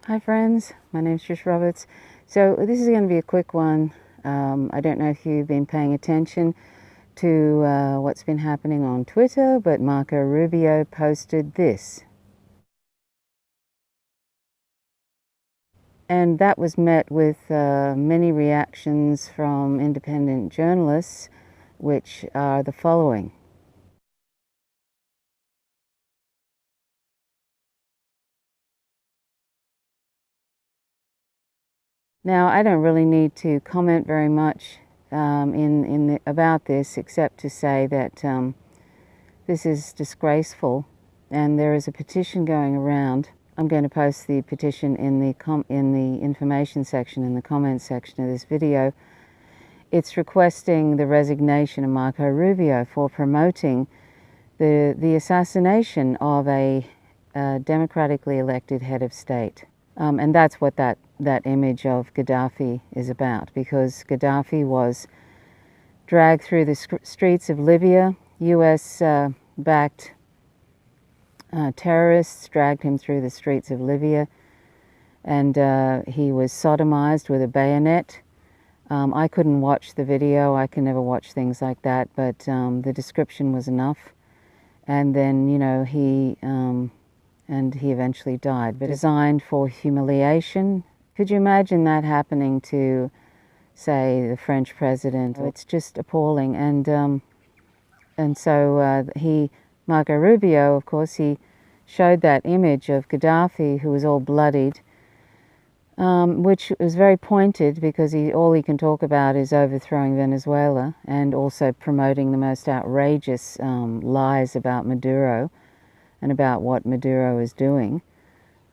Hi friends, my name's Trish Roberts. So this is going to be a quick one. I don't know if you've been paying attention to what's been happening on Twitter, but Marco Rubio posted this. And that was met with many reactions from independent journalists, which are the following. Now, I don't really need to comment very much about this, except to say that this is disgraceful, and there is a petition going around. I'm going to post the petition in the information section, in the comments section of this video. It's requesting the resignation of Marco Rubio for promoting the assassination of a democratically elected head of state. And that's what that image of Gaddafi is about, because Gaddafi was dragged through the streets of Libya. US-backed terrorists dragged him through the streets of Libya, and he was sodomized with a bayonet. I couldn't watch the video. I can never watch things like that, but the description was enough. And then, you know, he eventually died, but designed for humiliation. Could you imagine that happening to, say, the French president? It's just appalling. And so Marco Rubio, of course, he showed that image of Gaddafi, who was all bloodied, which was very pointed, because all he can talk about is overthrowing Venezuela and also promoting the most outrageous lies about Maduro and about what Maduro is doing.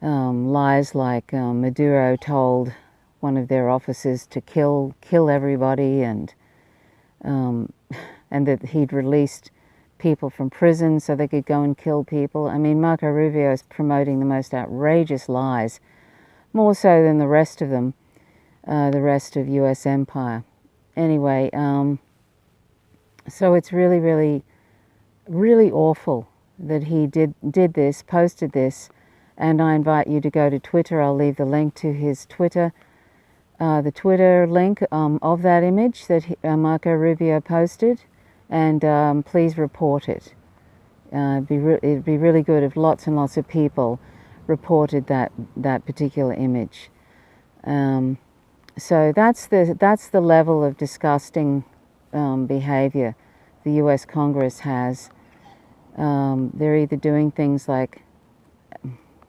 Lies like Maduro told one of their officers to kill everybody, and that he'd released people from prison so they could go and kill people. I mean, Marco Rubio is promoting the most outrageous lies, more so than the rest of them, the rest of US empire. Anyway, so it's really, really, really awful that he did this, posted this, and I invite you to go to Twitter. I'll leave the link to his Twitter, the Twitter link of that image that Marco Rubio posted, and please report it. It'd be really good if lots and lots of people reported that particular image. So that's the level of disgusting behavior the U.S. Congress has. They're either doing things like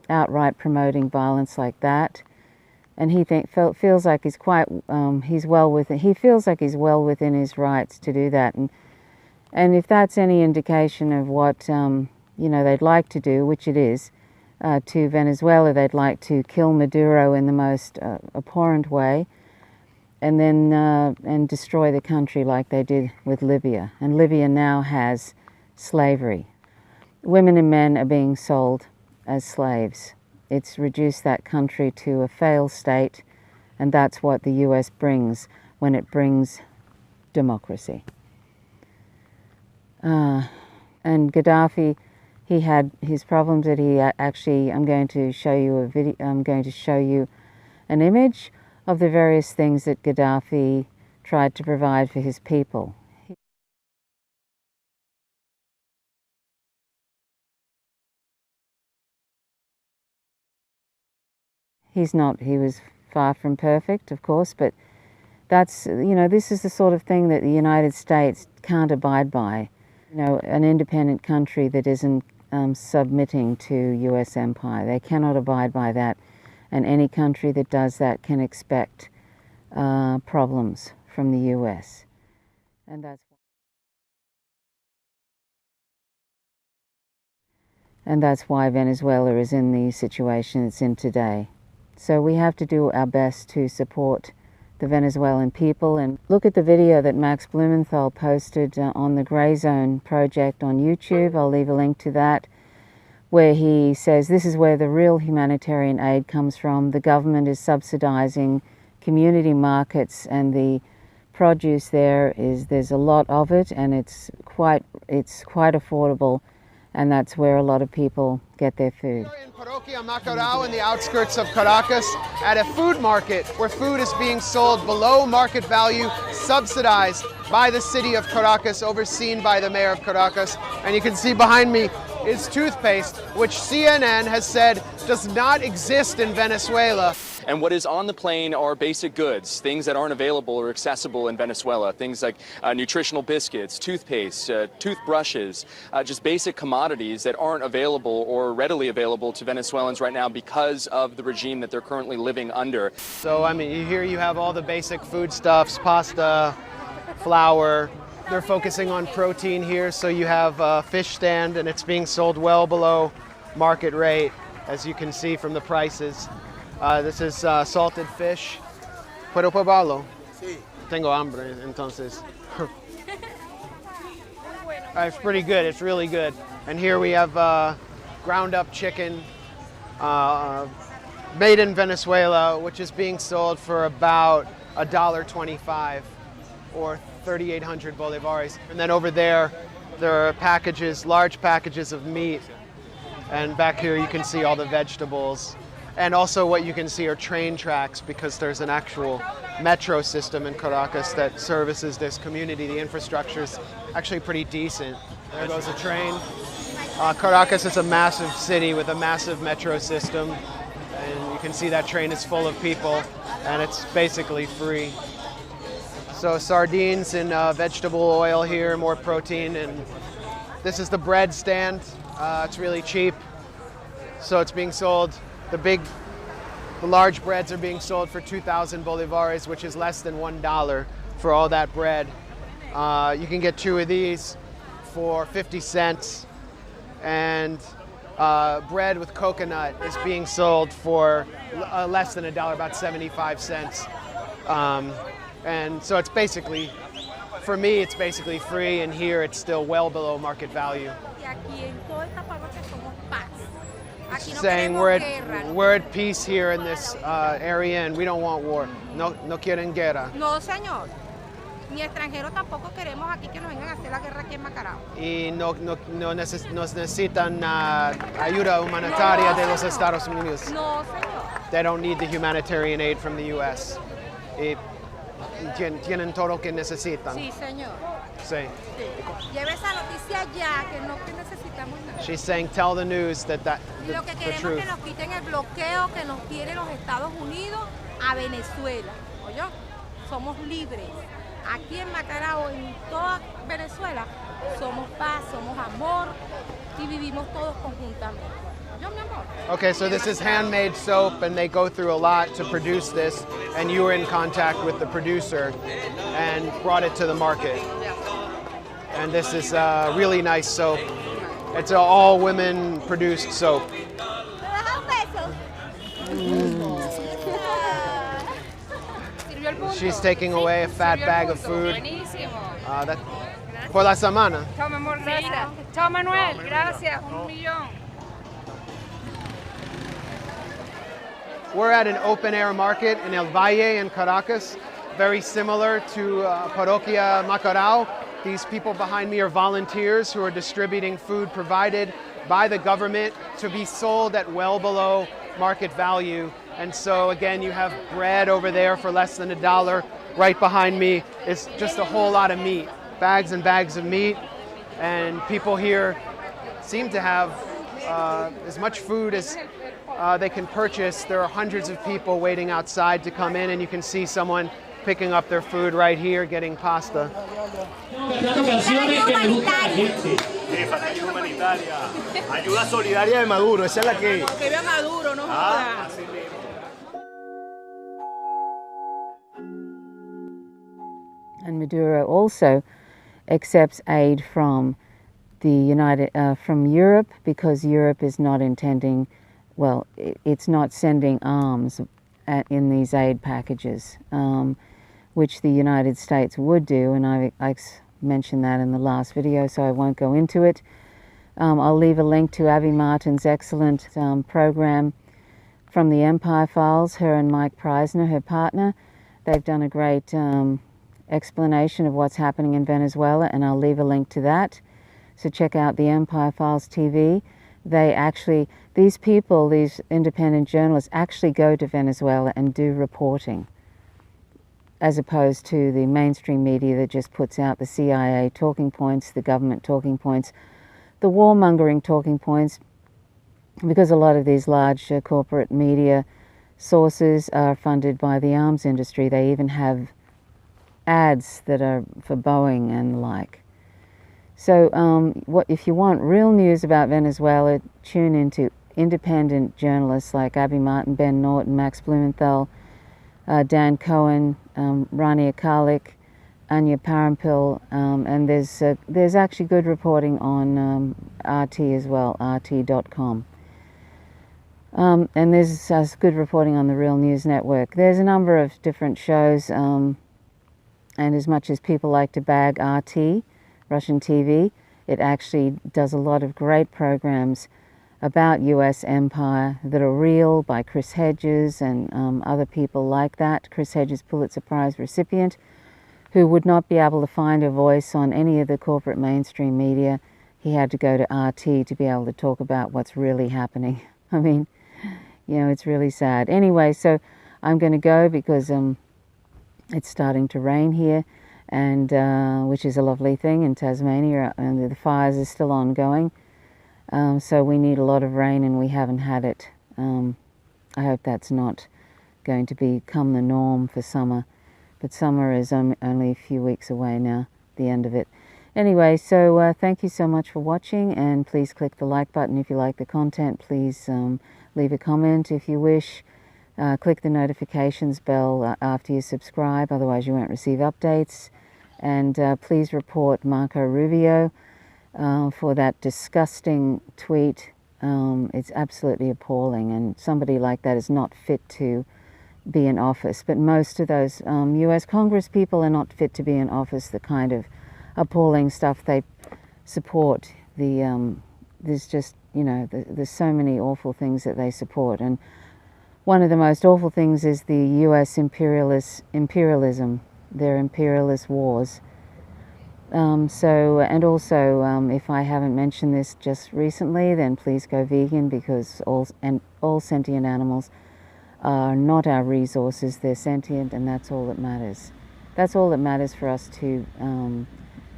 outright promoting violence like that, and he feels like he's he feels like he's well within his rights to do that, and if that's any indication of what they'd like to do, which it is, to Venezuela, they'd like to kill Maduro in the most abhorrent way, and then and destroy the country like they did with Libya. And Libya now has slavery. Women and men are being sold as slaves. It's reduced that country to a failed state, and that's what the US brings when it brings democracy. And Gaddafi, he had his problems that he actually, I'm going to show you an image of the various things that Gaddafi tried to provide for his people. He was far from perfect, of course, but that's, this is the sort of thing that the United States can't abide by. An independent country that isn't submitting to US empire. They cannot abide by that, and any country that does that can expect problems from the US. And that's why Venezuela is in the situation it's in today. So we have to do our best to support the Venezuelan people. And look at the video that Max Blumenthal posted on the Grey Zone project on YouTube. I'll leave a link to that, where he says this is where the real humanitarian aid comes from. The government is subsidizing community markets, and the produce there's a lot of it, and it's quite affordable, and that's where a lot of people get their food. In Parroquia Macarao, in the outskirts of Caracas, at a food market where food is being sold below market value, subsidized by the city of Caracas, overseen by the mayor of Caracas. And you can see behind me is toothpaste, which CNN has said does not exist in Venezuela. And what is on the plane are basic goods, things that aren't available or accessible in Venezuela, things like nutritional biscuits, toothpaste, toothbrushes, just basic commodities that aren't available or readily available to Venezuelans right now because of the regime that they're currently living under. So, I mean, here you have all the basic foodstuffs, pasta, flour. They're focusing on protein here, so you have a fish stand, and it's being sold well below market rate, as you can see from the prices. This is salted fish. ¿Puedo probarlo? Sí. Tengo hambre, entonces. It's pretty good. It's really good. And here we have ground up chicken made in Venezuela, which is being sold for about $1.25 or 3,800 bolivares. And then over there are packages, large packages of meat. And back here you can see all the vegetables. And also what you can see are train tracks, because there's an actual metro system in Caracas that services this community. The infrastructure is actually pretty decent. There goes a train. Caracas is a massive city with a massive metro system. And you can see that train is full of people, and it's basically free. So sardines and vegetable oil here, more protein. And this is the bread stand. It's really cheap. So it's being sold. The large breads are being sold for 2,000 bolivares, which is less than $1 for all that bread. You can get 2 of these for 50 cents. And bread with coconut is being sold for less than $1, about 75 cents. And so it's basically, for me, it's basically free, and here it's still well below market value. Saying we're at peace here in this area, and we don't want war. No quieren guerra. No, señor. Ni extranjeros tampoco queremos aquí que nos vengan a hacer la guerra aquí en Macarao. Y nos necesitan ayuda humanitaria de los Estados Unidos. No, señor. They don't need the humanitarian aid from the U.S. Y tienen todo lo que necesitan. Sí, señor. Sí. Lleve esa noticia ya, que no que necesitamos nada. She's saying, tell the news that the Lo que queremos truth. es que nos quiten el bloqueo que nos tienen los Estados Unidos a Venezuela. ¿Oyó? Somos libres. Aquí en Macarao, en toda Venezuela, somos paz, somos amor y vivimos todos conjuntamente. ¿Oyó, mi amor? Okay, so this is handmade soap, and they go through a lot to produce this, and you were in contact with the producer and brought it to the market. And this is really nice soap. It's an all-women produced soap. She's taking away a fat bag of food. Por la semana. Chao, mi amor, gracias. Chao, Manuel, gracias. Un millón. We're at an open-air market in El Valle in Caracas, very similar to Parroquia Macarao. These people behind me are volunteers who are distributing food provided by the government to be sold at well below market value. And so again, you have bread over there for less than $1. Right behind me is just a whole lot of meat, bags and bags of meat. And people here seem to have as much food as they can purchase. There are hundreds of people waiting outside to come in, and you can see someone picking up their food right here, getting pasta. Ayuda solidaria de Maduro, esa es la que... Que vea Maduro, no joda. And Maduro also accepts aid from from Europe, because Europe is not intending, well, it's not sending arms in these aid packages, which the United States would do, and I mentioned that in the last video, so I won't go into it. I'll leave a link to Abby Martin's excellent program from the Empire Files, her and Mike Preisner, her partner. They've done a great explanation of what's happening in Venezuela, and I'll leave a link to that. So check out the Empire Files TV. They actually, these people, these independent journalists actually go to Venezuela and do reporting, as opposed to the mainstream media that just puts out the CIA talking points, the government talking points, the warmongering talking points, because a lot of these large corporate media sources are funded by the arms industry. They even have ads that are for Boeing and the like. So if you want real news about Venezuela, tune into independent journalists like Abby Martin, Ben Norton, Max Blumenthal, Dan Cohen, Rania Kalik, Anya Parampil, and there's actually good reporting on RT as well, rt.com. And there's good reporting on the Real News Network. There's a number of different shows, and as much as people like to bag RT, Russian TV, it actually does a lot of great programs about US empire that are real, by Chris Hedges and other people like that. Chris Hedges, Pulitzer Prize recipient, who would not be able to find a voice on any of the corporate mainstream media. He had to go to RT to be able to talk about what's really happening. I mean, you know, it's really sad. Anyway, so I'm going to go because it's starting to rain here, and which is a lovely thing in Tasmania, and the fires are still ongoing. So we need a lot of rain, and we haven't had it. I hope that's not going to become the norm for summer, but summer is only a few weeks away now, the end of it. Anyway, so thank you so much for watching, and please click the like button if you like the content. Please leave a comment if you wish. Click the notifications bell after you subscribe, otherwise you won't receive updates. And please report Marco Rubio for that disgusting tweet. It's absolutely appalling, and somebody like that is not fit to be in office. But most of those US Congress people are not fit to be in office. The kind of appalling stuff they support, there's just, you know, there's so many awful things that they support, and one of the most awful things is the US imperialism, their imperialist wars. And also, if I haven't mentioned this just recently, then please go vegan, because all sentient animals are not our resources. They're sentient, and that's all that matters. That's all that matters for us to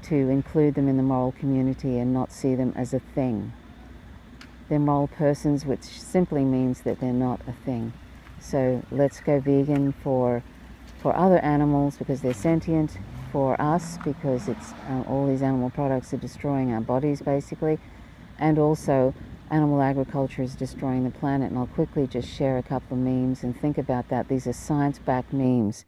include them in the moral community and not see them as a thing. They're moral persons, which simply means that they're not a thing. So let's go vegan for other animals, because they're sentient, for us, because it's all these animal products are destroying our bodies basically, and also animal agriculture is destroying the planet. And I'll quickly just share a couple of memes and think about that. These are science-backed memes.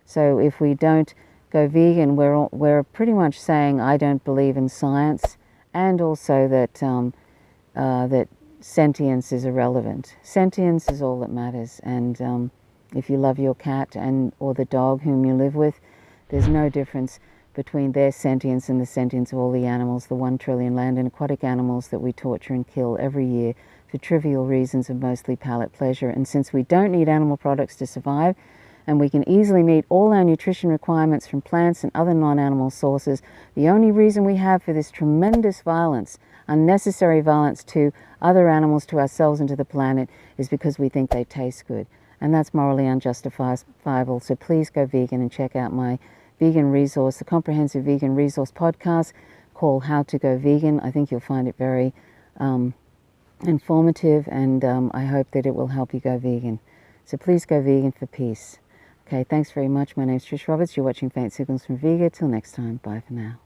So if we don't go vegan, we're pretty much saying I don't believe in science, and also that that sentience is irrelevant. Sentience is all that matters, and if you love your cat or the dog whom you live with, there's no difference between their sentience and the sentience of all the animals, the 1 trillion land and aquatic animals that we torture and kill every year for trivial reasons of mostly palate pleasure. And since we don't need animal products to survive, and we can easily meet all our nutrition requirements from plants and other non-animal sources, the only reason we have for this tremendous violence, unnecessary violence to other animals, to ourselves and to the planet, is because we think they taste good. And that's morally unjustifiable. So please go vegan and check out my vegan resource, the comprehensive vegan resource podcast called How to Go Vegan. I think you'll find it very informative, and I hope that it will help you go vegan. So please go vegan for peace. Okay, thanks very much. My name's Trish Roberts. You're watching Faint Signals from Vega. Till next time, bye for now.